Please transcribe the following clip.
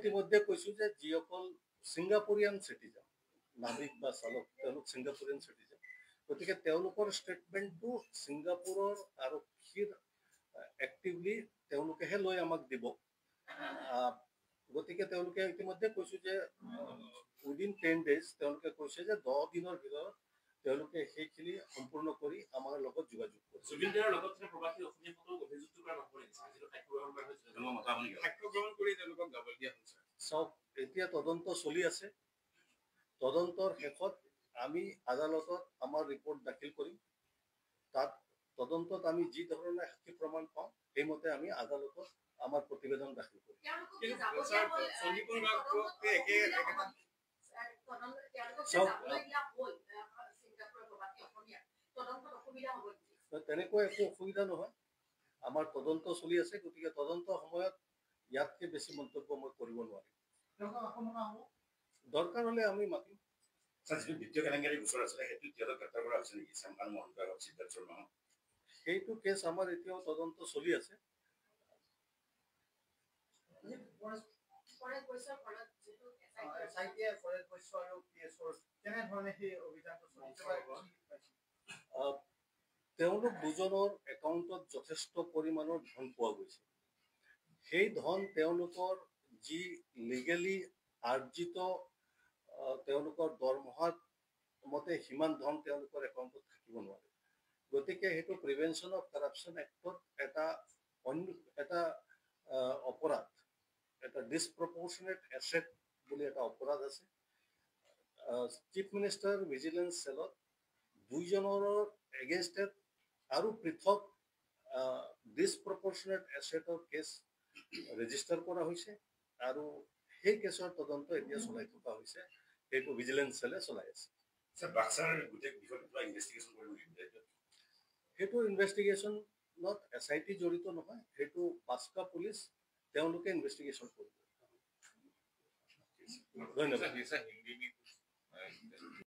ইতিমধ্যে কৈছো যে যিসকল ছিংগাপুৰিয়ান চিটিজেন নাগৰিক বা চালক তেওঁলোক ছিংগাপুৰিয়ান চিটিজেন, গতিকে তেওঁলোকৰ ষ্টেটমেণ্টটো ছিংগাপুৰৰ আৰক্ষীৰ এক্টিভলি তেওঁলোকেহে লৈ আমাক দিব। গতিকে তেওঁলোকে ইতিমধ্যে কৈছো যে উইদিন 10 days তেওঁলোকে কৈছে যে 10 দিনৰ ভিতৰত তেওঁলোকে সেইখিনি সম্পূৰ্ণ কৰি আমাৰ লগত যোগাযোগ কৰিব। জুবিনদাৰৰ লগত প্ৰবাসী অসমীয়াসকলক অভিযুক্ত কৰা নপৰে যিটো সাক্ষ্য গ্ৰহণ কৰা হৈছে সাক্ষ্য গ্ৰহণ কৰি তেওঁলোকক গাবল দিয়া হৈছে। চাওক, এতিয়া তদন্ত চলি আছে। তদন্তৰ শেষত আমি আদালতত আমাৰ ৰিপৰ্ট দাখিল কৰিম। তাত তদন্তত আমি যি ধৰণে সাক্ষী প্ৰমাণ পাওঁ সেইমতে আমি আদালতত আমাৰ প্ৰতিবেদন দাখিল কৰিম। তেনেকুৱা একো অসুবিধা নহয়, আমাৰ তদন্ত চলি আছে। গতিকে তদন্তৰ সময়ত ইয়াতকে বেছি মন্তব্য মই কৰিব নোৱাৰিম। দৰকাৰ হলে আমি মাতিম। সেইটো কেছ আমাৰ এতিয়াও তদন্ত চলি আছে। তেওঁলোক দুজনৰ একাউণ্টত যথেষ্ট পৰিমাণৰ ধন পোৱা গৈছে। সেই ধন তেওঁলোকৰ যি লিগেলি আৰ্জিত তেওঁলোকৰ দৰমহাৰ মতে সিমান ধন তেওঁলোকৰ একাউণ্টত থাকিব নোৱাৰে। গতিকে সেইটো প্ৰিভেনশ্যন অফ কাৰাপশ্যন এক্টত এটা অপৰাধ, এটা ডিছপ্ৰপৰ্চনেট এছেট বুলি এটা অপৰাধ আছে। চিফ মিনিষ্টাৰ ভিজিলেন্স চেলত দুইজনৰ এগেইনষ্টত আৰু পৃথক ডিছপ্ৰপৰ্চনেট এছেটৰ কেছ ৰেজিষ্টাৰ কৰা হৈছে আৰু সেই কেছৰ তদন্ত এতিয়া চলাই থকা হৈছে। সেইটো ভিজিলেন্স চেলে চলাই আছে। সেইটো ইনভেষ্টিগেশ্যনত SIT জড়িত নহয়, সেইটো বাস্কা পুলিচ তেওঁলোকে ইনভেষ্টিগেশ্যন কৰিব। ধন্যবাদ।